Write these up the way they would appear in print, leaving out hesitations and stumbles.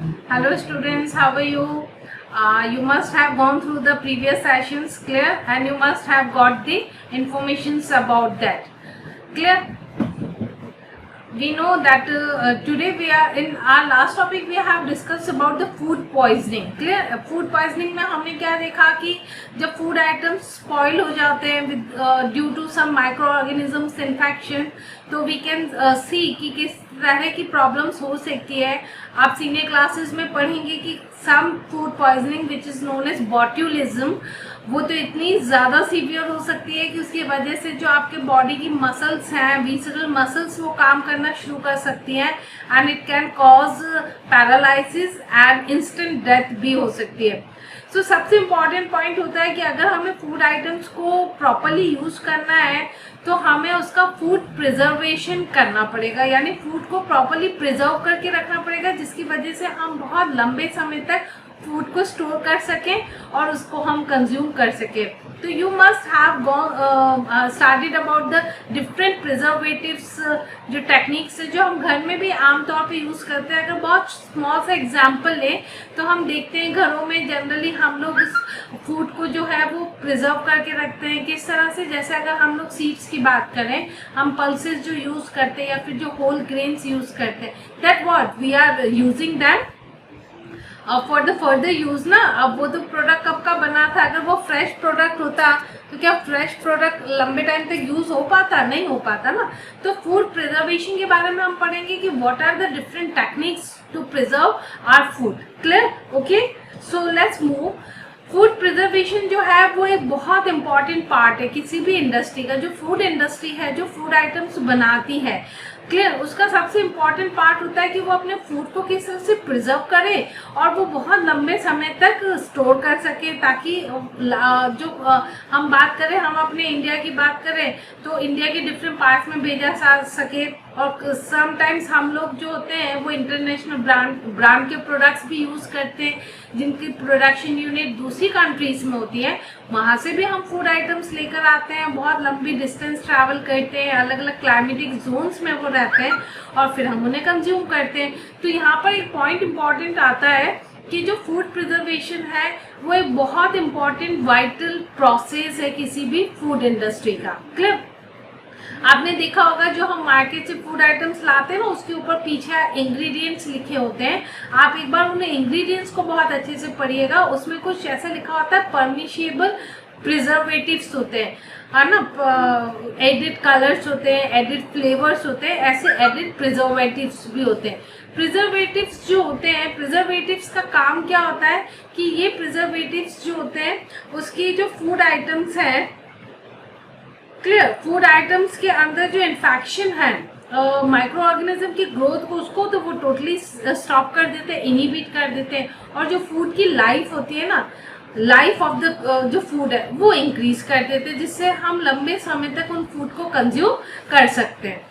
Hello students, how are you? You must have gone through the previous sessions, clear, and you must have got the informations about that. Clear? We know that today we are in our last topic we have discussed about the food poisoning. Clear? Food poisoning में हमने क्या देखा कि जब food items spoil हो जाते हैं with due to some microorganisms infection, तो we can see कि किस तरह की प्रॉब्लम्स हो सकती है. आप सीनियर क्लासेस में पढ़ेंगे कि some food poisoning which is known as botulism, वो तो इतनी ज़्यादा सीवियर हो सकती है कि उसकी वजह से जो आपके बॉडी की मसल्स हैं, विसरल मसल्स, वो काम करना शुरू कर सकती हैं and it can cause paralysis and instant death भी हो सकती है. सो सबसे इम्पॉर्टेंट पॉइंट होता है कि अगर हमें फूड आइटम्स को प्रॉपरली यूज़ करना है तो हमें उसका फूड प्रिजर्वेशन करना पड़ेगा, यानी फूड को प्रॉपरली प्रिजर्व करके रखना पड़ेगा, जिसकी वजह से हम बहुत लंबे समय तक फूड को स्टोर कर सकें और उसको हम कंज्यूम कर सकें. तो you must have started about the different preservatives, जो टेक्निक्स है जो हम घर में भी आमतौर पे यूज़ करते हैं. अगर बहुत स्मॉल सा एग्जांपल लें तो हम देखते हैं घरों में जनरली हम लोग इस फूड को जो है वो प्रिजर्व करके रखते हैं. किस तरह से? जैसे अगर हम लोग सीड्स की बात करें, हम पल्सेस जो यूज़ करते हैं या फिर जो होल ग्रेन्स यूज़ करते हैं, that what we are using that for the further use ना. अब वो तो प्रोडक्ट कब का बना था, अगर वो फ्रेश प्रोडक्ट होता तो क्या फ्रेश प्रोडक्ट लंबे टाइम तक यूज़ हो पाता? नहीं हो पाता ना. तो फूड प्रिजर्वेशन के बारे में हम पढ़ेंगे कि what are the different techniques to preserve our food. Clear? Okay, so let's move. Food preservation जो है वो एक बहुत इंपॉर्टेंट पार्ट है किसी भी इंडस्ट्री का. जो फूड इंडस्ट्री है, जो फूड आइटम्स बनाती है, क्लियर, उसका सबसे इम्पॉर्टेंट पार्ट होता है कि वो अपने फूड को किस तरह से प्रिजर्व करे और वो बहुत लंबे समय तक स्टोर कर सके, ताकि जो हम बात करें, हम अपने इंडिया की बात करें तो इंडिया के डिफरेंट पार्ट्स में भेजा जा सके. और समटाइम्स हम लोग जो होते हैं वो इंटरनेशनल ब्रांड के प्रोडक्ट्स भी यूज़ करते हैं, जिनकी प्रोडक्शन यूनिट दूसरी कंट्रीज में होती है. वहाँ से भी हम फूड आइटम्स लेकर आते हैं, बहुत लंबी डिस्टेंस ट्रैवल करते हैं, अलग अलग क्लाइमेटिक जोन्स में वो रहते हैं और फिर हम उन्हें कंज्यूम करते हैं. तो यहाँ पर एक पॉइंट इम्पॉर्टेंट आता है कि जो फूड प्रिजर्वेशन है वो एक बहुत इम्पॉर्टेंट वाइटल प्रोसेस है किसी भी फूड इंडस्ट्री का. क्लियर? आपने देखा होगा जो हम मार्केट से फूड आइटम्स लाते हैं ना, उसके ऊपर पीछे इंग्रेडिएंट्स लिखे होते हैं. आप एक बार उन्हें इंग्रेडिएंट्स को बहुत अच्छे से पढ़िएगा. उसमें कुछ ऐसा लिखा होता है परमिशेबल प्रिजर्वेटिव्स होते हैं, है ना, एडिड कलर्स होते हैं, एडिड फ्लेवर्स होते हैं, ऐसे एडिड प्रिजर्वेटिव्स भी होते हैं. प्रिजर्वेटिव्स जो होते हैं, प्रिजर्वेटिव्स का काम क्या होता है कि ये प्रिजर्वेटिव्स जो होते हैं उसकी जो फूड आइटम्स हैं, क्लियर, फूड आइटम्स के अंदर जो इन्फेक्शन है, माइक्रो ऑर्गेनिज्म की ग्रोथ को, उसको तो वो टोटली स्टॉप कर देते हैं, इनिबिट कर देते हैं. और जो फूड की लाइफ होती है ना, लाइफ ऑफ द जो फूड है वो इंक्रीज कर देते हैं, जिससे हम लंबे समय तक उन फूड को कंज्यूम कर सकते हैं.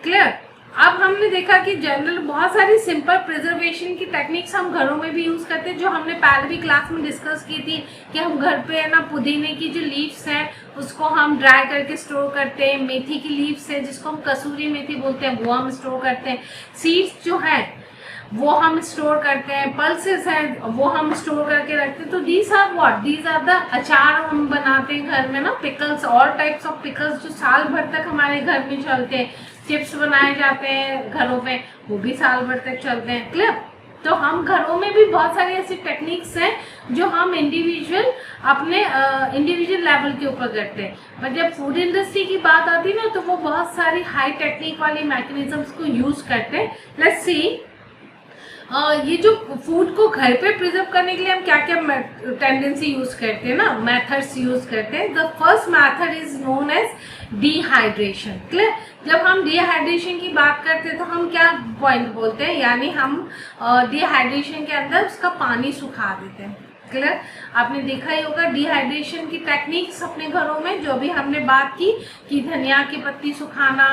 क्लियर? अब हमने देखा कि जनरल बहुत सारी सिंपल प्रिजर्वेशन की टेक्निक्स हम घरों में भी यूज़ करते हैं, जो हमने पहले भी क्लास में डिस्कस की थी कि हम घर पे है ना पुदीने की जो लीव्स हैं उसको हम ड्राई करके स्टोर करते हैं. मेथी की लीव्स है जिसको हम कसूरी मेथी बोलते हैं, वो हम स्टोर करते हैं. सीड्स जो हैं वो हम स्टोर करते हैं. पल्सेस हैं वो हम स्टोर करके रखते हैं. तो these are what, these are the achar हम बनाते हैं घर में ना, पिकल्स, और टाइप्स ऑफ पिकल्स जो साल भर तक हमारे घर में चलते हैं. चिप्स बनाए जाते हैं घरों में, वो भी साल भर तक चलते हैं. क्लियर? तो हम घरों में भी बहुत सारी ऐसी टेक्निक्स हैं जो हम इंडिविजुअल अपने इंडिविजुअल लेवल के ऊपर करते हैं. पर जब फूड इंडस्ट्री की बात आती है ना तो वो बहुत सारी हाई टेक्निक वाली मैकेनिज्म्स को यूज़ करते हैं. लेट्स सी, ये जो फूड को घर पे प्रिजर्व करने के लिए हम क्या क्या टेंडेंसी यूज़ करते हैं ना, मेथड्स यूज़ करते हैं. The first method is known as dehydration. Clear? जब हम डिहाइड्रेशन की बात करते हैं तो हम क्या पॉइंट बोलते हैं, यानी हम डिहाइड्रेशन के अंदर उसका पानी सुखा देते हैं. क्लियर? आपने देखा ही होगा डिहाइड्रेशन की टेक्निक्स अपने घरों में, जो भी हमने बात की कि धनिया की पत्ती सुखाना,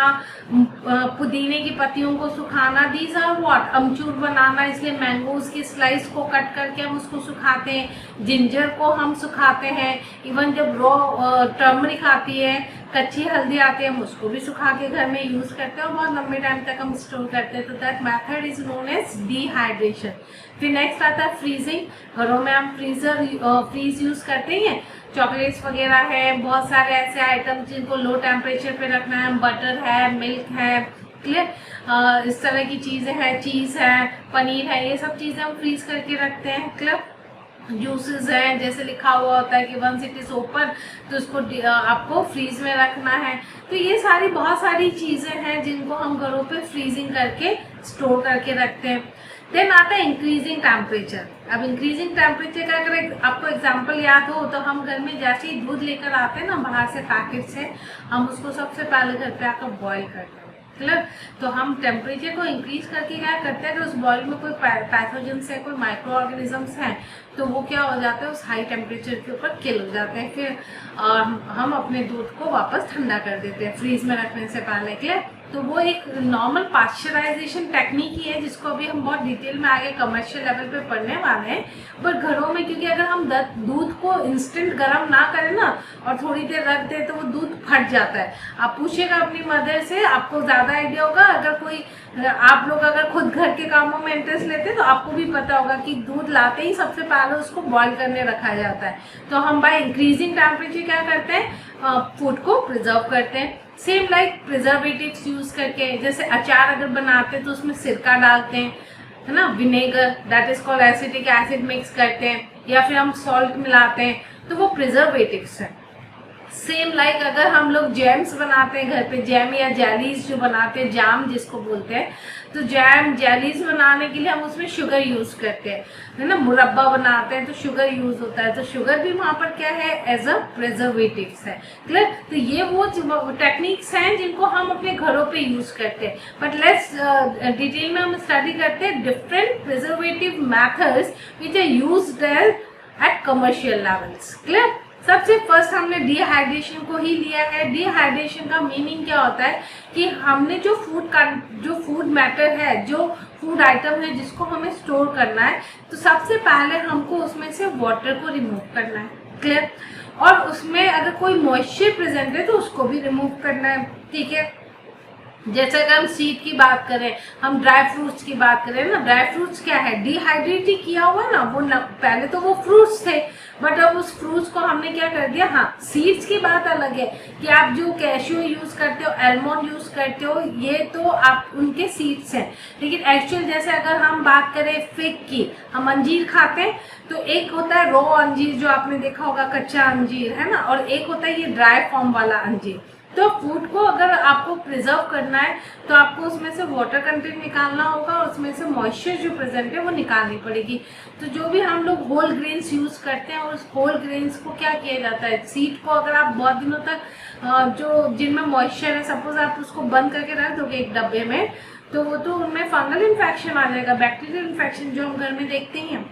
पुदीने की पत्तियों को सुखाना, दीज आर व्हाट, अमचूर बनाना, इसलिए मैंगोज की स्लाइस को कट करके हम उसको सुखाते हैं. जिंजर को हम सुखाते हैं. इवन जब रॉ टर्मरिक आती है कच्ची हल्दी आती है, हम उसको भी सुखा के घर में यूज़ करते हैं और बहुत लंबे टाइम तक हम स्टोर करते हैं। तो that method is known as dehydration. फिर नेक्स्ट आता है फ्रीजिंग। घरों में हम फ्रीज यूज़ करते हैं, चॉकलेट्स वगैरह है, बहुत सारे ऐसे आइटम जिनको लो टेम्परेचर पे रखना है, बटर है, मिल्क है, क्लियर, इस तरह की चीज़ें हैं, चीज़ है, पनीर है, ये सब चीज़ें हम फ्रीज करके रखते हैं, क्लियर। जूसेस हैं, जैसे लिखा हुआ होता है कि वंस इट इज़ ओपन तो उसको आपको फ्रीज में रखना है। तो ये सारी बहुत सारी चीज़ें हैं जिनको हम घरों पे फ्रीजिंग करके स्टोर करके रखते हैं। देन आता है इंक्रीजिंग टेम्परेचर। अब इंक्रीजिंग टेम्परेचर का अगर आपको एग्जांपल याद हो तो हम घर में जैसे ही दूध लेकर आते हैं ना बाहर से पैकेट से, हम उसको सबसे पहले घर पे आकर बॉईल करते हैं, क्लियर। तो हम टेम्परेचर को इंक्रीज करके क्या करते हैं, अगर उस बॉईल में कोई पैथोजेंस है, कोई माइक्रो ऑर्गेनिजम्स हैं, तो वो क्या हो जाता है, उस हाई टेम्परेचर के ऊपर किल हो जाते हैं। फिर हम अपने दूध को वापस ठंडा कर देते हैं फ्रीज में रखने से पहले, क्लियर। तो वो एक नॉर्मल पाश्चराइजेशन टेक्निक ही है जिसको अभी हम बहुत डिटेल में आगे कमर्शियल लेवल पे पढ़ने वाले हैं। पर घरों में क्योंकि अगर हम दूध को इंस्टेंट गर्म ना करें ना और थोड़ी देर रख दें तो वो दूध फट जाता है। आप पूछिएगा अपनी मदर से, आपको ज़्यादा आइडिया होगा। अगर कोई आप लोग अगर खुद घर के कामों में इंटरेस्ट लेते हैं तो आपको भी पता होगा कि दूध लाते ही सबसे पहले उसको बॉईल करने रखा जाता है। तो हम बाय इंक्रीजिंग टेम्परेचर क्या करते हैं, फूड को प्रिजर्व करते हैं। सेम लाइक प्रिजर्वेटिव्स यूज करके, जैसे अचार अगर बनाते हैं तो उसमें सिरका डालते हैं, है ना, vinegar, that is called acetic acid mix करते हैं, या फिर हम सॉल्ट मिलाते हैं, तो वो प्रिजर्वेटिव्स हैं। सेम लाइक अगर हम लोग जैम्स बनाते हैं घर पे, जैम या जेलीज जो बनाते हैं, जाम जिसको बोलते हैं, तो जैम जेलीज बनाने के लिए हम उसमें शुगर यूज करते हैं, है ना। मुरब्बा बनाते हैं तो शुगर यूज होता है, तो शुगर भी वहाँ पर क्या है, एज अ प्रिजर्वेटिव्स है, क्लियर। तो ये वो टेक्निक्स हैं जिनको हम अपने घरों पे यूज करते हैं। बट लेट्स डिटेल में हम स्टडी करते हैं different preservative methods which are used at commercial levels, clear. सबसे फर्स्ट हमने डिहाइड्रेशन को ही लिया है। डिहाइड्रेशन का मीनिंग क्या होता है कि हमने जो फूड मैटर है, जो फूड आइटम है जिसको हमें स्टोर करना है, तो सबसे पहले हमको उसमें से वाटर को रिमूव करना है, क्लियर। और उसमें अगर कोई मॉइस्चर प्रेजेंट है तो उसको भी रिमूव करना है, ठीक है। जैसे अगर हम सीड की बात करें, हम ड्राई फ्रूट्स की बात करें ना, ड्राई फ्रूट्स क्या है, डिहाइड्रेट ही किया हुआ ना, वो पहले तो वो फ्रूट्स थे, बट अब उस फ्रूट्स को हमने क्या कर दिया, हाँ, सीड्स की बात अलग है कि आप जो कैश्यू यूज करते हो, एलमंड यूज करते हो, ये तो आप उनके सीड्स हैं। लेकिन एक्चुअल जैसे अगर हम बात करें फिग की, हम अंजीर खाते हैं तो एक होता है रॉ अंजीर जो आपने देखा होगा, कच्चा अंजीर, है ना, और एक होता है ये ड्राई फॉर्म वाला अंजीर। तो फूड को अगर आपको प्रिजर्व करना है तो आपको उसमें से वाटर कंटेंट निकालना होगा और उसमें से मॉइस्चर जो प्रेजेंट है वो निकालनी पड़ेगी। तो जो भी हम लोग होल ग्रेन्स यूज करते हैं, और उस होल ग्रेन्स को क्या किया जाता है, सीड को अगर आप बहुत दिनों तक जो जिनमें मॉइस्चर है, सपोज आप उसको बंद करके रख दोगे एक डब्बे में, तो वो तो उनमें फंगल इन्फेक्शन आ जाएगा, बैक्टीरियल इन्फेक्शन जो हम घर में देखते हैं,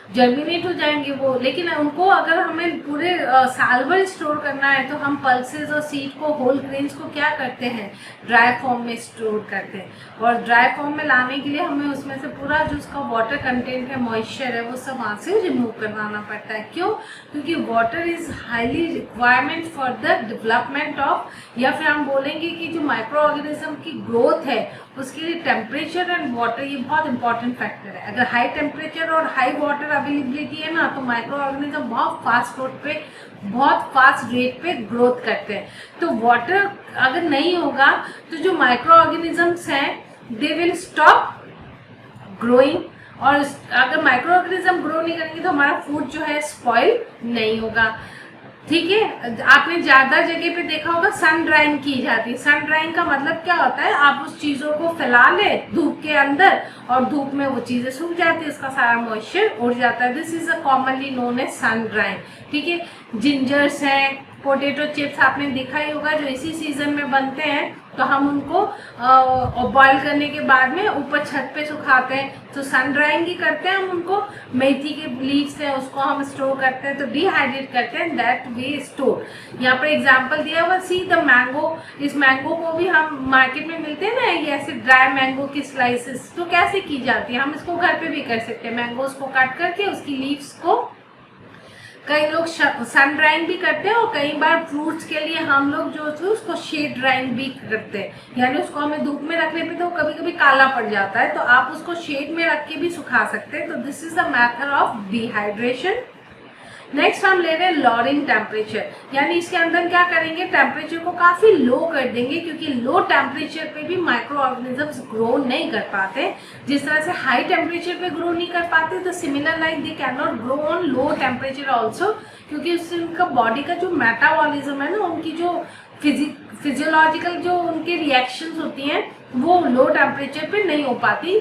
जर्मिनेट हो जाएंगे वो। लेकिन उनको अगर हमें पूरे साल भर स्टोर करना है तो हम पल्सेस और सीड को, होल ग्रेन्स को क्या करते हैं, ड्राई फॉर्म में स्टोर करते हैं। और ड्राई फॉर्म में लाने के लिए हमें उसमें से पूरा जो उसका वाटर कंटेंट है, मॉइस्चर है, वो सब वहाँ से रिमूव करवाना पड़ता है। क्यों? क्योंकि water is highly requirement for the development of, या फिर हम बोलेंगे कि जो माइक्रो ऑर्गेनिज्म की ग्रोथ है उसके लिए टेम्परेचर एंड वाटर ये बहुत इंपॉर्टेंट फैक्टर है। अगर हाई टेम्परेचर और हाई वाटर अवेलेबिलिटी है ना, तो माइक्रो ऑर्गेनिज्म बहुत फास्ट रेट पे ग्रोथ करते हैं। तो वाटर अगर नहीं होगा तो जो माइक्रो ऑर्गेनिजम्स हैं दे विल स्टॉप ग्रोइंग, और अगर माइक्रो ऑर्गेनिज्म ग्रो नहीं करेंगे तो हमारा फूड जो है स्पॉइल नहीं होगा, ठीक है। आपने ज्यादा जगह पे देखा होगा सन ड्राइंग की जाती है। सन ड्राइंग का मतलब क्या होता है, आप उस चीजों को फैला ले धूप के अंदर और धूप में वो चीजें सूख जाती है, उसका सारा मॉइस्चर उड़ जाता है। This is a commonly known as sun drying, ठीक है। जिंजर्स हैं, पोटैटो चिप्स आपने देखा ही होगा जो इसी सीजन में बनते हैं, तो हम उनको बॉईल करने के बाद में ऊपर छत पे सुखाते हैं, तो सन ड्राइंग ही करते हैं हम उनको। मेथी के लीव्स हैं उसको हम स्टोर करते हैं, तो डिहाइड्रेट करते हैं, दैट वी स्टोर। यहाँ पर एग्जांपल दिया हुआ, सी द मैंगो, इस मैंगो को भी हम मार्केट में मिलते हैं ना ये ऐसे ड्राई मैंगो की स्लाइसेस, तो कैसे की जाती है, हम इसको घर पे भी कर सकते हैं। मैंगोज को काट करके उसकी लीव्स को कई लोग सन ड्राइंग भी करते हैं और कई बार फ्रूट्स के लिए हम लोग जो थे उसको शेड ड्राइंग भी करते हैं, यानी उसको हमें धूप में रखने पे तो कभी कभी काला पड़ जाता है, तो आप उसको शेड में रख के भी सुखा सकते हैं। तो this is the method of dehydration. Next हम ले रहे हैं लॉरिंग टेम्परेचर, यानी इसके अंदर क्या करेंगे, टेम्परेचर को काफी लो कर देंगे, क्योंकि लो टेम्परेचर पे भी माइक्रो ऑर्गेनिजम्स ग्रो नहीं कर पाते। जिस तरह से हाई टेम्परेचर पे ग्रो नहीं कर पाते, तो similar like they can not grow on low temperature also, क्योंकि उससे उनका बॉडी का जो मेटाबॉलिज्म है ना, उनकी जो फिजियोलॉजिकल जो उनके रिएक्शंस होती हैं वो लो टेम्परेचर पे नहीं हो पाती।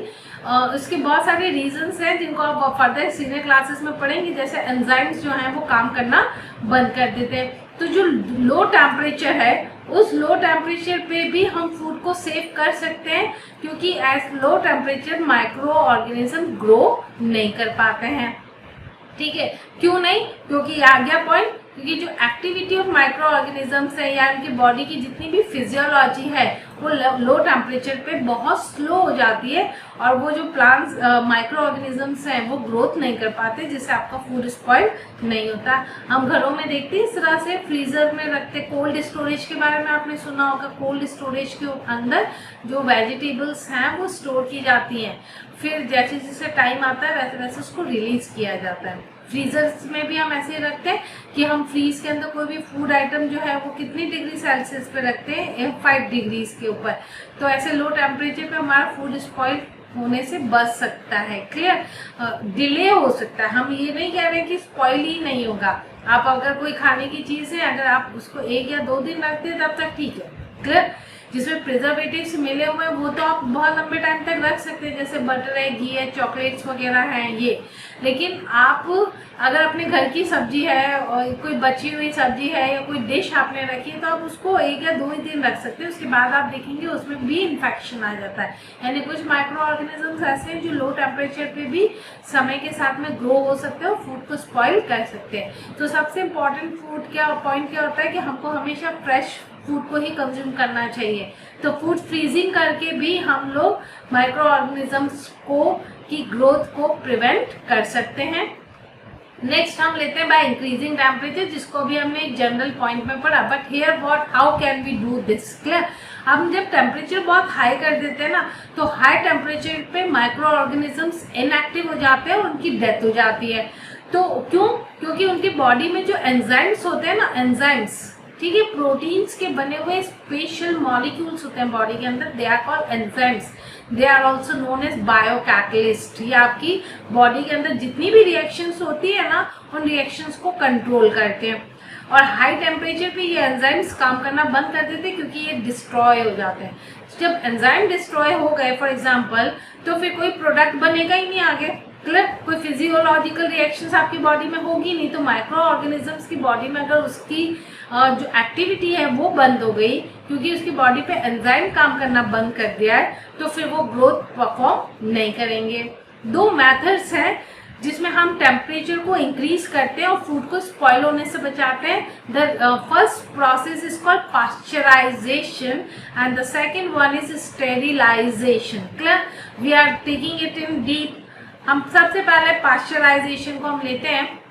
इसके बहुत सारे रीजंस हैं जिनको आप फर्दर सीनियर क्लासेस में पढ़ेंगे, जैसे एंजाइम्स जो हैं वो काम करना बंद कर देते हैं। तो जो लो टेम्परेचर है, उस लो टेम्परेचर पे भी हम फूड को सेव कर सकते हैं, क्योंकि at low temperature micro organism grow नहीं कर पाते हैं। ठीक है, क्यों नहीं, क्योंकि आ गया पॉइंट, क्योंकि जो एक्टिविटी ऑफ माइक्रो ऑर्गेनिजम्स है या उनकी बॉडी की जितनी भी फिजियोलॉजी है वो लो टेम्परेचर पे बहुत स्लो हो जाती है, और वो जो प्लांट्स माइक्रो ऑर्गेनिजम्स हैं वो ग्रोथ नहीं कर पाते, जिससे आपका फूड स्पॉइल नहीं होता। हम घरों में देखते हैं इस तरह से फ्रीजर में रखते, कोल्ड स्टोरेज के बारे में आपने सुना होगा। कोल्ड स्टोरेज के अंदर जो वेजिटेबल्स हैं वो स्टोर की जाती हैं, फिर जैसे जैसे टाइम आता है वैसे वैसे उसको रिलीज किया जाता है। फ्रीजर्स में भी हम ऐसे ही रखते हैं कि हम फ्रीज के अंदर कोई भी फूड आइटम जो है वो कितनी डिग्री सेल्सियस पे रखते हैं, 5 डिग्रीज के ऊपर। तो ऐसे लो टेम्परेचर पे हमारा फूड स्पॉइल होने से बच सकता है। क्लियर, डिले हो सकता है, हम ये नहीं कह रहे कि स्पॉइल ही नहीं होगा। आप अगर कोई खाने की चीज़ है, अगर आप उसको 1 या 2 दिन रखते हैं तब तक ठीक है। क्लियर, जिसमें प्रिजर्वेटिव्स मिले हुए हैं वो तो आप बहुत लंबे टाइम तक रख सकते हैं, जैसे बटर है, घी है, चॉकलेट्स वगैरह हैं ये। लेकिन आप अगर अपने घर की सब्जी है और कोई बची हुई सब्जी है या कोई डिश आपने रखी है, तो आप उसको 1 या 2 ही दिन रख सकते हैं, उसके बाद आप देखेंगे उसमें भी इन्फेक्शन आ जाता है। यानी कुछ माइक्रो ऑर्गेनिजम्स ऐसे हैं जो लो टेम्परेचर पे भी समय के साथ में ग्रो हो सकते हैं और फूड को स्पॉइल कर सकते हैं। तो सबसे इम्पॉर्टेंट पॉइंट क्या होता है कि हमको हमेशा फ्रेश फूड को ही कंज्यूम करना चाहिए। तो फूड फ्रीजिंग करके भी हम लोग माइक्रो ऑर्गेनिजम्स को की ग्रोथ को प्रिवेंट कर सकते हैं। नेक्स्ट हम लेते हैं बाय इंक्रीजिंग टेम्परेचर, जिसको भी हमने एक जनरल पॉइंट में पढ़ा। But here what, how can we do this? Clear, हम जब टेम्परेचर बहुत हाई कर देते हैं ना, तो हाई टेम्परेचर पे माइक्रो ऑर्गेनिजम्स इनएक्टिव हो जाते हैं और उनकी डेथ हो जाती है। तो क्यों? क्योंकि उनकी बॉडी में जो एंजाइम्स होते हैं ना, एंजाइम्स, ठीक है, प्रोटीन्स के बने हुए स्पेशल मॉलिक्यूल्स होते हैं बॉडी के अंदर, they are called enzymes. They are also known as biocatalyst. ये आपकी बॉडी के अंदर जितनी भी रिएक्शंस होती है ना, उन रिएक्शंस को कंट्रोल करते हैं। और हाई टेम्परेचर पे ये एंजाइम्स काम करना बंद कर देते हैं, क्योंकि ये डिस्ट्रॉय हो जाते हैं। जब एंजाइम डिस्ट्रॉय हो गए फॉर एग्जाम्पल, तो फिर कोई प्रोडक्ट बनेगा ही नहीं आगे। क्लियर, कोई फिजियोलॉजिकल रिएक्शंस आपकी बॉडी में होगी नहीं। तो माइक्रो ऑर्गेनिजम्स की बॉडी में अगर उसकी जो एक्टिविटी है वो बंद हो गई, क्योंकि उसकी बॉडी पे एंजाइम काम करना बंद कर दिया है, तो फिर वो ग्रोथ परफॉर्म नहीं करेंगे। 2 मेथड्स हैं जिसमें हम टेम्परेचर को इंक्रीज करते हैं और फूड को स्पॉइल होने से बचाते हैं। The first process is called pasteurization and the second one is sterilization. Clear, we are taking it in deep. हम सबसे पहले पास्चराइजेशन को हम लेते हैं।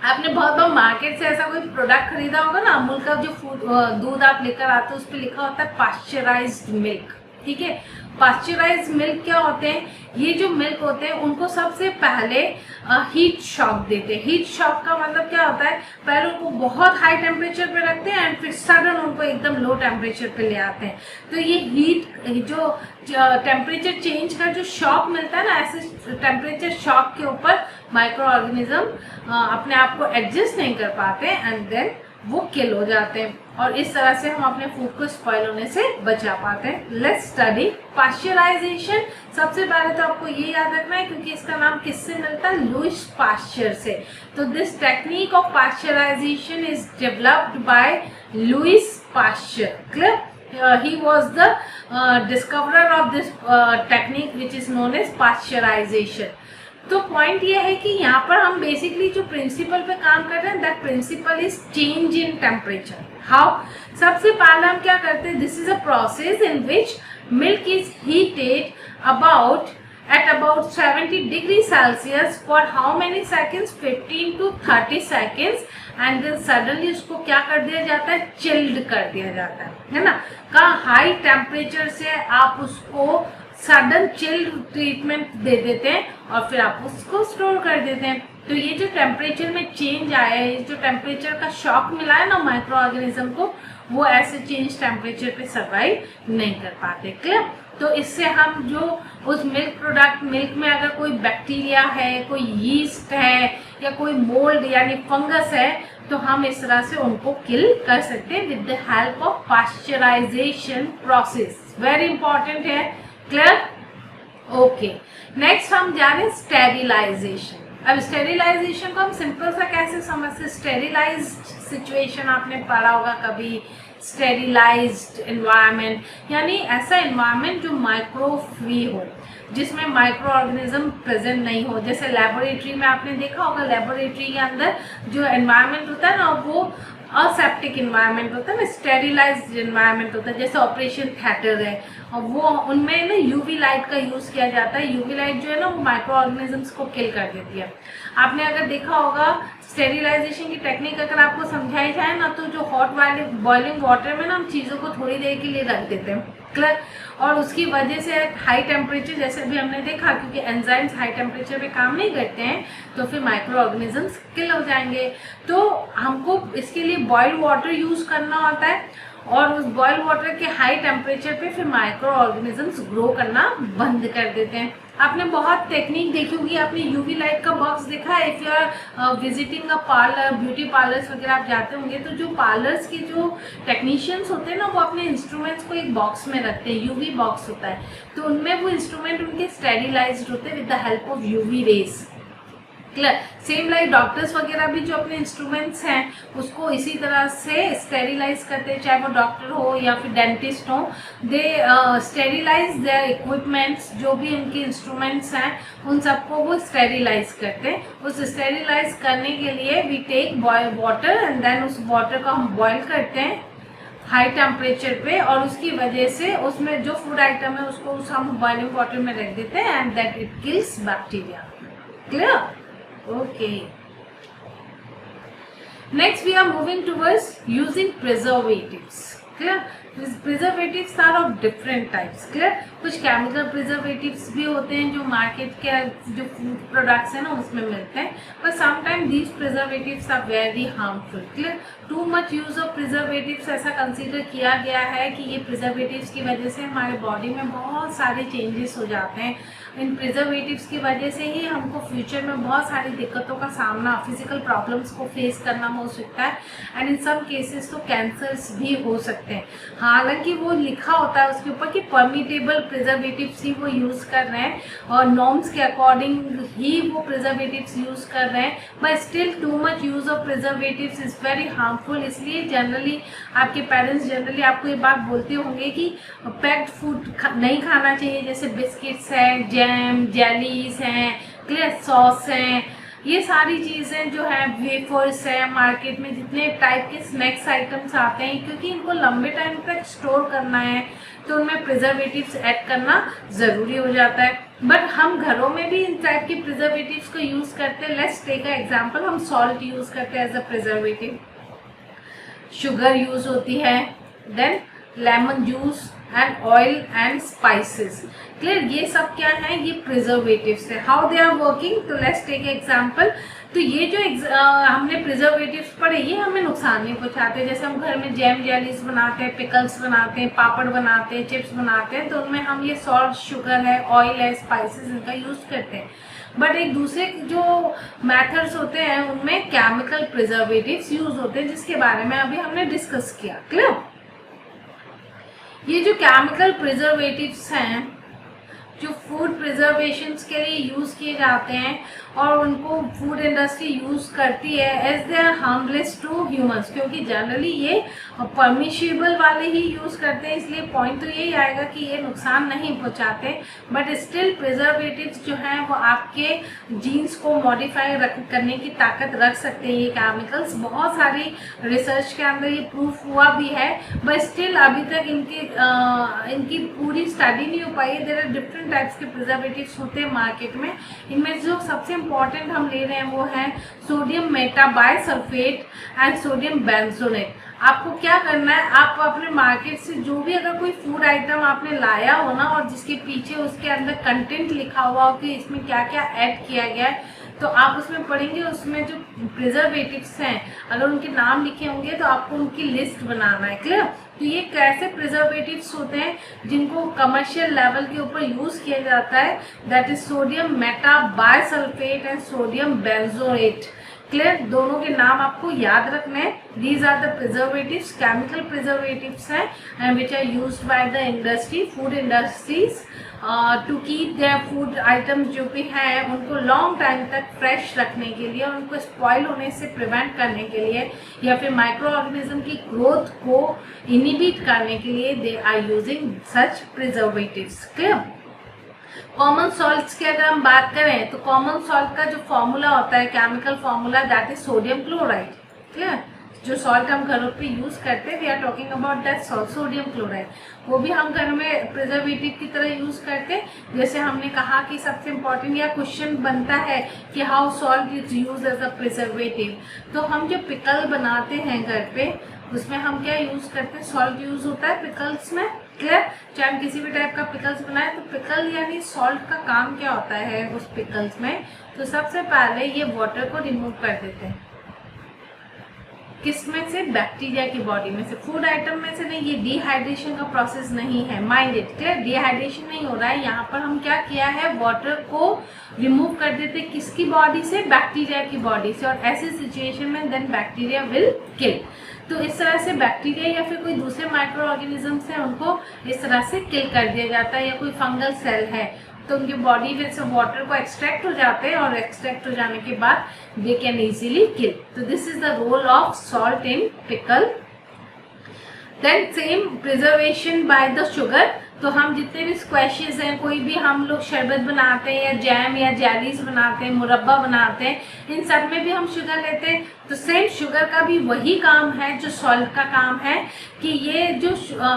आपने बहुत बार मार्केट से ऐसा कोई प्रोडक्ट खरीदा होगा ना, अमूल का जो दूध आप लेकर आते हो उस पर लिखा होता है पास्चराइज्ड मिल्क। ठीक है, पास्चराइज्ड मिल्क क्या होते हैं? ये जो मिल्क होते हैं उनको सबसे पहले हीट शॉक देते हैं। हीट शॉक का मतलब क्या होता है? पहले उनको बहुत हाई टेम्परेचर पे रखते हैं एंड फिर सडन उनको एकदम लो टेम्परेचर पे ले आते हैं। तो ये हीट जो टेम्परेचर चेंज का जो शॉक मिलता है ना, ऐसे टेम्परेचर शॉक के ऊपर माइक्रो ऑर्गेनिज्म अपने आप को एडजस्ट नहीं कर पाते एंड देन वो किल हो जाते हैं, और इस तरह से हम अपने फूड को स्पॉइल होने से बचा पाते हैं। Let's study pasteurization. सबसे पहले तो आपको ये याद रखना है, क्योंकि इसका नाम किससे मिलता है? लुईस पास्चर से। तो this technique of pasteurization is developed by Louis Pasteur. Clear, he was the discoverer of this technique which is known as pasteurization. तो पॉइंट ये है कि यहाँ पर हम बेसिकली जो प्रिंसिपल पे काम कर रहे हैं, that principle is change in temperature. How? सबसे पहले हम क्या करते हैं? This is a process in which milk is heated about at about 70 degree Celsius for how many seconds? 15 to 30 seconds and then suddenly उसको क्या कर दिया जाता है? चिल्ड कर दिया जाता है ना। का हाई टेम्परेचर से आप उसको सडन चिल्ड ट्रीटमेंट दे देते हैं और फिर आप उसको स्टोर कर देते हैं। तो ये जो टेम्परेचर में चेंज आया है, ये जो टेम्परेचर का शॉक मिला है ना माइक्रो ऑर्गेनिज्म को, वो ऐसे चेंज टेम्परेचर पे सर्वाइव नहीं कर पाते। क्लियर? तो इससे हम जो उस मिल्क प्रोडक्ट, मिल्क में अगर कोई बैक्टीरिया है, कोई यीस्ट है या कोई मोल्ड यानी फंगस है, तो हम इस तरह से उनको किल कर सकते हैं with the help of pasteurisation process. Very important है। क्लियर? ओके, नेक्स्ट हम जा रहे हैं स्टेरिलाइजेशन। अब स्टेरिलाइजेशन को हम सिंपल सा कैसे समझते? स्टेरिलाइज्ड सिचुएशन आपने पढ़ा होगा कभी, स्टेरिलाइज्ड एनवायरनमेंट यानी ऐसा एनवायरनमेंट जो माइक्रो फ्री हो, जिसमें माइक्रो ऑर्गेनिज्म प्रेजेंट नहीं हो। जैसे लेबोरेटरी में आपने देखा होगा, लेबोरेटरी के अंदर जो एनवायरनमेंट होता है ना, वो असेप्टिक एनवायरनमेंट होता है ना, स्टेरिलाइज्ड एनवायरनमेंट होता है। जैसे ऑपरेशन थिएटर है और वो उनमें ना यूवी लाइट का यूज़ किया जाता है। यूवी लाइट जो है ना वो माइक्रो ऑर्गेनिजम्स को किल कर देती है। आपने अगर देखा होगा स्टेरिलाइजेशन की टेक्निक अगर आपको समझाई जाए ना, तो जो हॉट बॉइलिंग वाटर में ना हम चीज़ों को थोड़ी देर के लिए रख देते हैं। क्लियर? और उसकी वजह से हाई टेम्परेचर, जैसे भी हमने देखा, क्योंकि एंजाइम्स हाई टेम्परेचर पे काम नहीं करते हैं, तो फिर माइक्रो ऑर्गेनिजम्स किल हो जाएंगे। तो हमको इसके लिए बॉइल्ड वाटर यूज़ करना होता है और उस बॉइल्ड वाटर के हाई टेम्परेचर पे फिर माइक्रो ऑर्गेनिजम्स ग्रो करना बंद कर देते हैं। आपने बहुत टेक्निक देखी होगी, आपने यूवी लाइट का बॉक्स देखा है। If you are visiting a parlour, beauty parlours वगैरह आप जाते होंगे, तो जो पार्लर्स के जो टेक्नीशियंस होते हैं ना, वो अपने इंस्ट्रूमेंट्स को एक बॉक्स में रखते हैं, यूवी बॉक्स होता है। तो उनमें वो इंस्ट्रूमेंट उनके स्टेरिलाइज्ड होते हैं with the help of UV rays. Clear? Same like doctors वगैरह भी जो अपने इंस्ट्रूमेंट्स हैं उसको इसी तरह से स्टेरिलाइज करते हैं, चाहे वो डॉक्टर हो या फिर डेंटिस्ट हो। दे स्टेरिलाइज देयर इक्विपमेंट्स, जो भी उनके इंस्ट्रूमेंट्स हैं उन सबको वो स्टेरिलाइज करते हैं। उस स्टेरिलाइज करने के लिए we take boil water and then उस वाटर को हम बॉयल करते हैं हाई टेम्परेचर पे, और उसकी वजह से उसमें जो फूड आइटम है उसको हम बॉइलिंग वाटर में रख देते हैं and that it kills bacteria. Clear? Okay. Next we are moving towards using preservatives. Clear? Preservatives are of different types. Clear? कुछ केमिकल प्रिजर्वेटिव्स भी होते हैं जो मार्केट के जो फूड प्रोडक्ट्स हैं ना उसमें मिलते हैं, पर sometime these preservatives are very harmful. Clear? Too much use of preservatives ऐसा कंसीडर किया गया है कि ये प्रिजर्वेटिव्स की वजह से हमारे बॉडी में बहुत सारे चेंजेस हो जाते हैं। इन प्रिजर्वेटिव्स की वजह से ही हमको फ्यूचर में बहुत सारी दिक्कतों का सामना, फिजिकल प्रॉब्लम्स को फेस करना हो सकता है एंड इन सम केसेस तो कैंसर्स भी हो सकते हैं। हालांकि वो लिखा होता है उसके ऊपर कि परमिटेबल प्रिजर्वेटिव्स ही वो यूज़ कर रहे हैं और नॉर्म्स के अकॉर्डिंग ही वो प्रिजर्वेटिव्स यूज़ कर रहे हैं, but still too much use of preservatives is very harmful. इसलिए जनरली आपके पेरेंट्स जनरली आपको ये बात बोलते होंगे कि पैक्ड फूड नहीं खाना चाहिए, जैसे बिस्किट्स हैं, जैम, जेलीज हैं, क्लियर, सॉस हैं, ये सारी चीज़ें जो है, वेफर्स हैं, मार्केट में जितने टाइप के स्नैक्स आइटम्स आते हैं, क्योंकि इनको लंबे टाइम तक स्टोर करना है तो उनमें प्रिजर्वेटिव्स ऐड करना ज़रूरी हो जाता है। बट हम घरों में भी इन टाइप के प्रिजर्वेटिव्स को यूज़ करते हैं। लेट्स टेक अ एग्जांपल, हम सॉल्ट यूज़ करते हैं as a preservative, sugar use होती है, then lemon juice and oil and spices. Clear? ये सब क्या है? ये प्रिजर्वेटिव्स है। How they are working? तो लेट्स टेक एग्जांपल। तो ये जो हमने प्रिजर्वेटिव्स पढ़े ये हमें नुकसान नहीं पहुंचाते। जैसे हम घर में जैम, जेलीज बनाते हैं, पिकल्स बनाते हैं, पापड़ बनाते हैं, चिप्स बनाते हैं, तो उनमें हम ये सॉल्ट, शुगर है, ऑयल है, स्पाइसेस इनका यूज़ करते हैं। बट एक दूसरे जो मेथड्स होते हैं उनमें केमिकल प्रिजर्वेटिव्स यूज होते हैं, जिसके बारे में अभी हमने डिस्कस किया। क्लियर? ये जो केमिकल प्रिजर्वेटिव्स हैं जो फूड प्रिजर्वेशंस के लिए यूज़ किए जाते हैं और उनको फूड इंडस्ट्री यूज़ करती है as they are harmless to humans, क्योंकि जनरली ये परमिशेबल वाले ही यूज़ करते हैं। इसलिए पॉइंट तो यही आएगा कि ये नुकसान नहीं पहुंचाते, बट स्टिल प्रिजर्वेटिव्स जो हैं वो आपके जीन्स को मॉडिफाई करने की ताकत रख सकते हैं। ये केमिकल्स बहुत सारी रिसर्च के अंदर ये प्रूफ हुआ भी है, बट स्टिल अभी तक इनकी पूरी स्टडी नहीं हो पाई है। देयर आर डिफरेंट टाइप्स के प्रिजर्वेटिव्स होते हैं मार्केट में, इनमें जो सबसे इम्पॉर्टेंट हम ले रहे हैं वो है सोडियम मेटाबाइसल्फेट एंड सोडियम बेंजोनेट। आपको क्या करना है, आप अपने मार्केट से जो भी अगर कोई फूड आइटम आपने लाया हो ना और जिसके पीछे उसके अंदर कंटेंट लिखा हुआ हो कि इसमें क्या क्या ऐड किया गया है, तो आप उसमें पढ़ेंगे उसमें जो प्रिजर्वेटिव्स हैं अगर उनके नाम लिखे होंगे तो आपको उनकी लिस्ट बनाना है। क्लियर? तो ये कैसे प्रिजर्वेटिव्स होते हैं जिनको कमर्शियल लेवल के ऊपर यूज किया जाता है, that is sodium metabisulphite and sodium benzoate. Clear? दोनों के नाम आपको याद रखने हैं। These are the preservatives, chemical preservatives हैं which are used by the industry, food industries to keep their food items जो भी हैं उनको लॉन्ग टाइम तक फ्रेश रखने के लिए, उनको स्पॉइल होने से प्रिवेंट करने के लिए या फिर माइक्रो ऑर्गेनिज्म की ग्रोथ को इनिबिट करने के लिए they are using such preservatives. Clear? Common salts की अगर हम बात करें तो कॉमन सॉल्ट का जो फॉर्मूला होता है, chemical formula, that is sodium chloride. Clear? जो सॉल्ट हम घरों पे यूज करते हैं, we are talking about that salt sodium chloride, वो भी हम घर में प्रिजर्वेटिव की तरह यूज करते हैं। जैसे हमने कहा कि सबसे इम्पोर्टेंट या क्वेश्चन बनता है कि how salt is use as a preservative, तो हम जो पिकल बनाते हैं घर पे उसमें हम क्या यूज करते हैं, सॉल्ट यूज होता है पिकल्स में। क्लियर? चाहे हम किसी भी टाइप का पिकल्स बनाए तो पिकल यानी सॉल्ट का काम क्या होता है उस पिकल्स में, तो सबसे पहले ये वाटर को रिमूव कर देते हैं। किसमें से? बैक्टीरिया की बॉडी में से, फूड आइटम में से नहीं। ये डिहाइड्रेशन का प्रोसेस नहीं है, माइंड इट। क्लियर? डिहाइड्रेशन नहीं हो रहा है यहाँ पर। हम क्या किया है, वाटर को रिमूव कर देते किसकी बॉडी से? बैक्टीरिया की बॉडी से। और ऐसी सिचुएशन में देन बैक्टीरिया विल किल। तो इस तरह से बैक्टीरिया या फिर कोई दूसरे माइक्रो ऑर्गेनिजम्स हैं उनको इस तरह से किल कर दिया जाता है, या कोई फंगल सेल है तो उनकी बॉडी में से वाटर को एक्सट्रैक्ट हो जाते हैं और एक्सट्रैक्ट हो जाने के बाद दे कैन इजीली किल। तो this is the role of salt in pickle. Then same preservation by the sugar. तो हम जितने भी स्क्वैशेस हैं, कोई भी हम लोग शरबत बनाते हैं या जैम या जेलीज बनाते हैं, मुरब्बा बनाते हैं, इन सब में भी हम शुगर लेते हैं। तो सेम शुगर का भी वही काम है जो सॉल्ट का काम है कि ये जो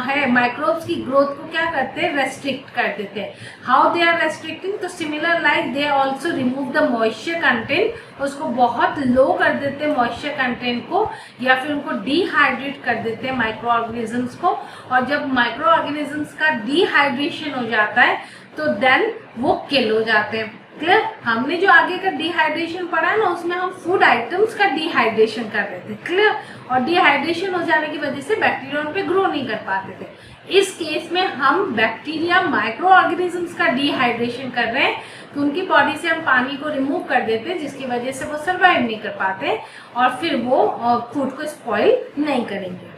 है माइक्रोब्स की ग्रोथ को क्या करते हैं, रेस्ट्रिक्ट कर देते हैं। How they are restricting? तो similar like they also remove the moisture content, उसको बहुत लो कर देते हैं मॉइस्चर कंटेंट को, या फिर उनको डिहाइड्रेट कर देते हैं माइक्रो ऑर्गेनिजम्स को। और जब माइक्रो ऑर्गेनिजम्स का डिहाइड्रेशन हो जाता है तो देन वो किल हो जाते हैं। क्लियर? हमने जो आगे का डिहाइड्रेशन पढ़ा है ना उसमें हम फूड आइटम्स का डिहाइड्रेशन कर रहे थे। क्लियर? और डिहाइड्रेशन हो जाने की वजह से बैक्टीरिया उन पे ग्रो नहीं कर पाते थे। इस केस में हम बैक्टीरिया माइक्रो ऑर्गेनिजम्स का डिहाइड्रेशन कर रहे हैं, तो उनकी बॉडी से हम पानी को रिमूव कर देते हैं जिसकी वजह से वो सर्वाइव नहीं कर पाते और फिर वो फूड को स्पॉइल नहीं करेंगे।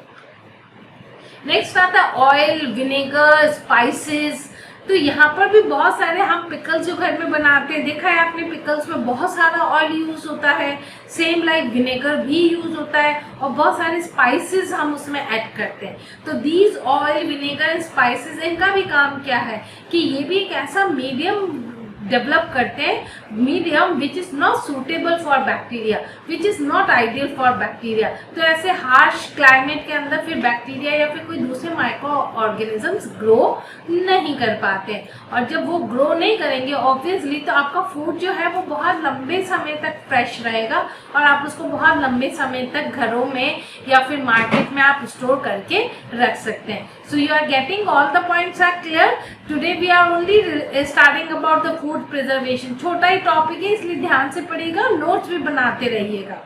नेक्स्ट आता है ऑयल, विनेगर, स्पाइसेस। तो यहाँ पर भी बहुत सारे हम पिकल्स जो घर में बनाते हैं, देखा है आपने पिकल्स में बहुत सारा ऑयल यूज होता है, सेम लाइक विनेगर भी यूज होता है और बहुत सारे स्पाइसेस हम उसमें ऐड करते हैं। तो दीज ऑयल, विनेगर, स्पाइसेस, इनका भी काम क्या है कि ये भी एक ऐसा मीडियम डेवलप करते हैं, medium which is not suitable for bacteria, which is not ideal for bacteria. तो ऐसे हार्श क्लाइमेट के अंदर फिर बैक्टीरिया या फिर कोई दूसरे माइक्रो ऑर्गेनिजम्स ग्रो नहीं कर पाते, और जब वो ग्रो नहीं करेंगे ऑब्वियसली तो आपका फूड जो है वो बहुत लंबे समय तक फ्रेश रहेगा और आप उसको बहुत लंबे समय तक घरों में या फिर मार्केट में आप स्टोर करके रख सकते हैं। So you are getting all the points are clear. Today we are only starting about the food preservation. छोटा ही टॉपिक है इसलिए ध्यान से पढ़िएगा, नोट्स भी बनाते रहिएगा।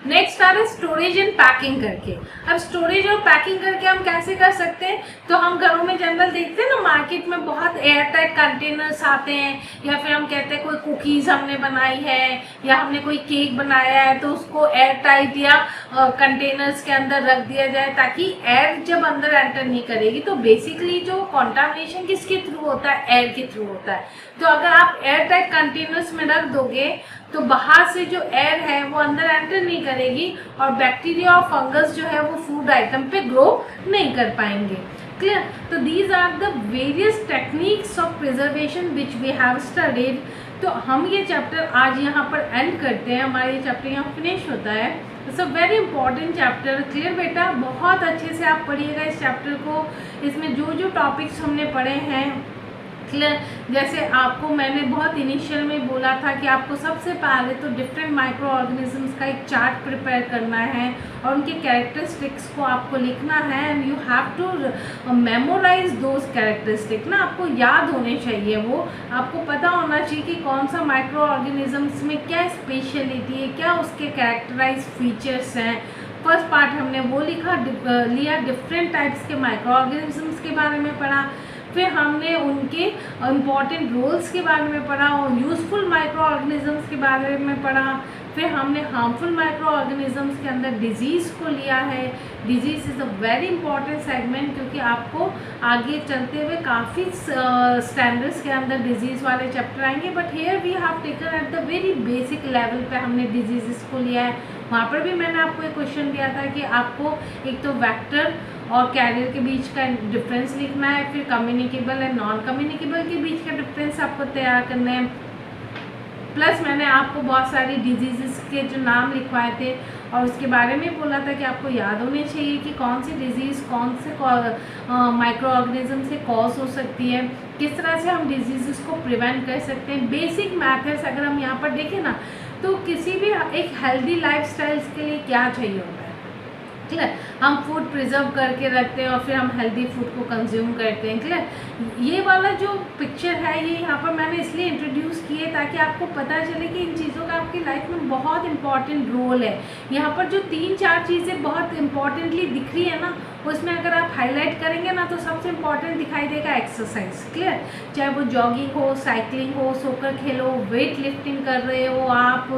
नेक्स्ट आ रहा है स्टोरेज एंड पैकिंग करके। अब स्टोरेज और पैकिंग करके हम कैसे कर सकते हैं, तो हम घरों में जनरल देखते हैं ना मार्केट में बहुत एयर टाइट कंटेनर्स आते हैं, या फिर हम कहते हैं कोई कुकीज़ हमने बनाई है या हमने कोई केक बनाया है तो उसको एयर टाइट या कंटेनर्स के अंदर रख दिया जाए ताकि एयर जब अंदर एंटर नहीं करेगी। तो बेसिकली जो कॉन्टामिनेशन किसके थ्रू होता है, एयर के थ्रू होता है। तो अगर आप एयर टाइट कंटेनर्स में रख दोगे तो बाहर से जो एयर है वो अंदर एंटर नहीं करेगी और बैक्टीरिया और फंगस जो है वो फूड आइटम पे ग्रो नहीं कर पाएंगे। क्लियर? तो these are the various techniques of preservation which we have studied. तो हम ये चैप्टर आज यहाँ पर एंड करते हैं, हमारा ये चैप्टर यहाँ फिनिश होता है। It's a very important chapter. Clear बेटा? बहुत अच्छे से आप पढ़िएगा इस चैप्टर को। इसमें जो जो टॉपिक्स हमने पढ़े हैं क्लियर। जैसे आपको मैंने बहुत इनिशियल में बोला था कि आपको सबसे पहले तो डिफरेंट माइक्रो ऑर्गेनिजम्स का एक चार्ट प्रिपेयर करना है और उनके कैरेक्टरिस्टिक्स को आपको लिखना है and you have to memorize those characteristic ना, आपको याद होने चाहिए, वो आपको पता होना चाहिए कि कौन सा माइक्रो ऑर्गेनिजम्स में क्या स्पेशलिटी है, क्या उसके कैरेक्टराइज फीचर्स हैं। फर्स्ट पार्ट हमने वो लिया डिफरेंट टाइप्स के माइक्रो ऑर्गेनिजम्स के बारे में पढ़ा, फिर हमने उनके इम्पॉर्टेंट रोल्स के बारे में पढ़ा और यूज़फुल माइक्रो ऑर्गेनिजम्स के बारे में पढ़ा, फिर हमने हार्मफुल माइक्रो ऑर्गेनिजम्स के अंदर डिजीज़ को लिया है। Disease is a very important segment क्योंकि आपको आगे चलते हुए काफ़ी स्टैंडर्ड्स के अंदर डिजीज़ वाले चैप्टर आएंगे, but here we have taken at the very basic level पे हमने डिजीज़ को लिया है। वहाँ पर भी मैंने आपको एक क्वेश्चन दिया था कि आपको एक तो वेक्टर और कैरियर के बीच का डिफरेंस लिखना है, फिर कम्युनिकेबल एंड नॉन कम्युनिकेबल के बीच का डिफरेंस आपको तैयार करना है। प्लस मैंने आपको बहुत सारी डिजीज़ के जो नाम लिखवाए थे और उसके बारे में बोला था कि आपको याद होने चाहिए कि कौन सी डिजीज़ कौन से माइक्रो ऑर्गेनिज्म से कॉज हो सकती है, किस तरह से हम डिजीज़ को प्रिवेंट कर सकते हैं। बेसिक मैथड्स अगर हम यहाँ पर देखें ना, तो किसी भी एक हेल्दी लाइफस्टाइल के लिए क्या चाहिए होता है, ठीक है, हम फूड प्रिजर्व करके रखते हैं और फिर हम हेल्दी फूड को कंज्यूम करते हैं। क्लियर। ये वाला जो पिक्चर है ये यहाँ पर मैंने इसलिए इंट्रोड्यूस किए ताकि आपको पता चले कि इन चीज़ों का आपकी लाइफ में बहुत इंपॉर्टेंट रोल है। यहाँ पर जो 3-4 चीज़ें बहुत इंपॉर्टेंटली दिख रही है ना, उसमें अगर आप हाईलाइट करेंगे ना तो सबसे इम्पॉर्टेंट दिखाई देगा एक्सरसाइज। क्लियर। चाहे वो जॉगिंग हो, साइकिलिंग हो, सोकर खेलो, वेट लिफ्टिंग कर रहे हो आप,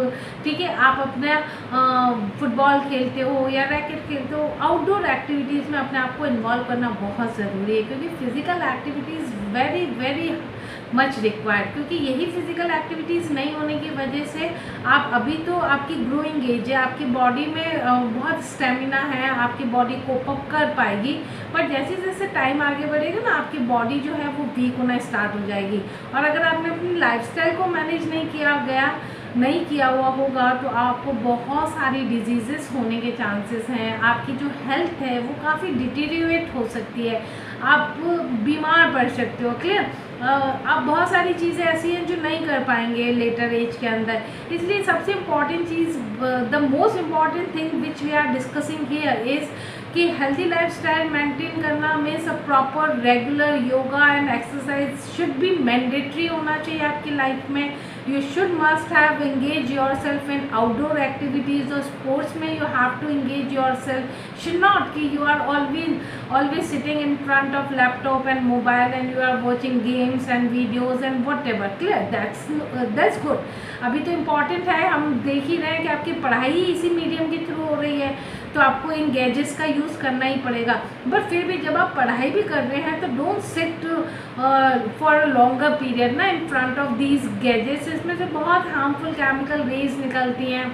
ठीक है, आप अपना फुटबॉल खेलते हो या रैकेट खेलते हो, आउटडोर एक्टिविटीज़ में अपने आप को इन्वॉल्व करना बहुत ज़रूरी है क्योंकि physical activities very very much required, क्योंकि यही फिजिकल एक्टिविटीज़ नहीं होने की वजह से आप अभी तो आपकी ग्रोइंग एज है, आपकी बॉडी में बहुत स्टेमिना है, आपकी बॉडी कोप अप कर पाएगी, बट जैसे जैसे टाइम आगे बढ़ेगा ना आपकी बॉडी जो है वो वीक होना स्टार्ट हो जाएगी। और अगर आपने अपनी लाइफस्टाइल को मैनेज नहीं किया हुआ होगा तो आपको बहुत सारी डिजीज़ेस होने के चांसेस हैं, आपकी जो हेल्थ है वो काफ़ी डिटीरियोरेट हो सकती है, आप बीमार पड़ सकते हो। क्लियर। आप बहुत सारी चीज़ें ऐसी हैं जो नहीं कर पाएंगे लेटर एज के अंदर, इसलिए सबसे इम्पॉर्टेंट चीज़, the most important thing which we are discussing here is कि हेल्दी लाइफस्टाइल मेंटेन करना means a proper regular yoga and exercise should be mandatory होना चाहिए आपकी लाइफ में। You should must have engage your self in outdoor activities और sports में you have to engage your self, should not कि you are always sitting in front of laptop and mobile and you are watching games and videos and whatever. Clear. That's good. अभी तो important है, हम देख ही रहे हैं कि आपकी पढ़ाई इसी मीडियम के थ्रू हो रही है तो आपको इन गैजेट्स का यूज़ करना ही पड़ेगा, बट फिर भी जब आप पढ़ाई भी कर रहे हैं तो don't sit for a longer period ना in front of these gadgets. इसमें से बहुत हार्मफुल केमिकल रेज निकलती हैं,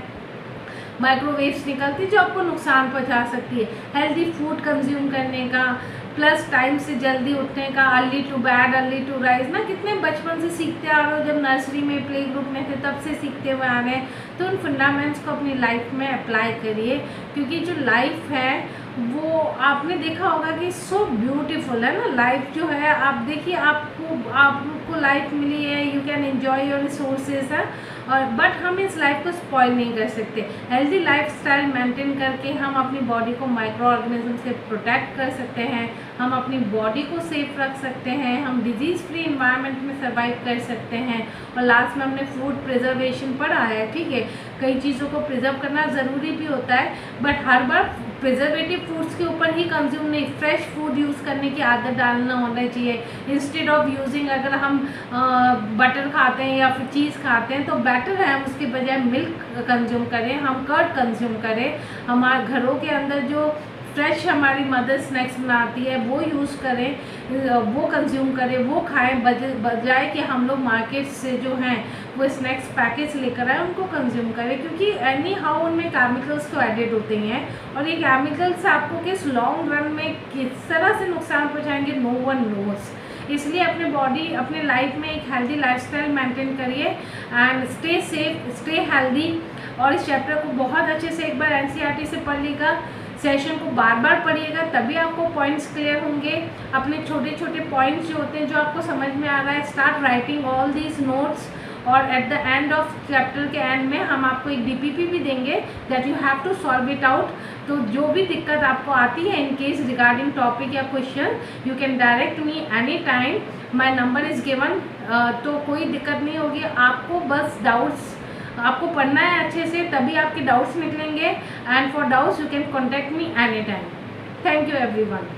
माइक्रोवेव्स निकलती है जो आपको नुकसान पहुंचा सकती है। हेल्दी फूड कंज्यूम करने का, प्लस टाइम से जल्दी उठने का, early to bed early to rise ना, कितने बचपन से सीखते आ रहे हो, जब नर्सरी में प्ले ग्रुप में थे तब से सीखते हुए आ रहे हैं, तो उन फंडामेंट्स को अपनी लाइफ में अप्लाई करिए क्योंकि जो लाइफ है वो आपने देखा होगा कि सो ब्यूटीफुल है ना लाइफ जो है। आप देखिए आपको लाइफ मिली है, you can enjoy your resources है, और बट हम इस लाइफ को स्पॉइल नहीं कर सकते। हेल्दी लाइफस्टाइल मेंटेन करके हम अपनी बॉडी को माइक्रो ऑर्गेनिज्म से प्रोटेक्ट कर सकते हैं, हम अपनी बॉडी को सेफ रख सकते हैं, हम डिजीज़ फ्री इन्वायरमेंट में सर्वाइव कर सकते हैं। और लास्ट में हमने फूड प्रिजर्वेशन पढ़ा है, ठीक है, कई चीज़ों को प्रिजर्व करना ज़रूरी भी होता है, but her bar preservative foods के ऊपर ही कंज्यूम नहीं, फ्रेश फूड यूज़ करने की आदत डालना होना चाहिए। इंस्टेड ऑफ यूजिंग, अगर हम बटर खाते हैं या फिर चीज़ खाते हैं तो बेटर है हम उसके बजाय मिल्क कंज्यूम करें, हम कर्ड कंज्यूम करें, हमारे घरों के अंदर जो फ्रेश हमारी मदर स्नैक्स बनाती है वो यूज़ करें, वो कंज्यूम करें, वो खाएं, बजाय कि हम लोग मार्केट से जो हैं वो स्नैक्स पैकेज लेकर आए उनको कंज्यूम करें, क्योंकि एनी हाउ उनमें केमिकल्स तो एडेड होते हैं और ये केमिकल्स आपको किस लॉन्ग रन में किस तरह से नुकसान पहुँचाएंगे नो वन नोस। इसलिए अपने लाइफ में एक हेल्दी लाइफस्टाइल मेंटेन करिए and stay safe, stay healthy. और इस चैप्टर को बहुत अच्छे से एक बार एनसीईआरटी से पढ़ लीजिएगा, सेशन को बार बार पढ़िएगा, तभी आपको पॉइंट्स क्लियर होंगे। अपने छोटे छोटे पॉइंट्स जो होते हैं, जो आपको समझ में आ रहा है, start writing all these notes. और at the end of chapter के एंड में हम आपको एक डीपीपी भी देंगे that you have to solve it out. तो जो भी दिक्कत आपको आती है इन केस रिगार्डिंग टॉपिक या question, you can direct me any time, my number is given. तो कोई दिक्कत नहीं होगी आपको, बस डाउट्स आपको पढ़ना है अच्छे से, तभी आपके डाउट्स निकलेंगे। And for doubts you can contact me any time. Thank you everyone.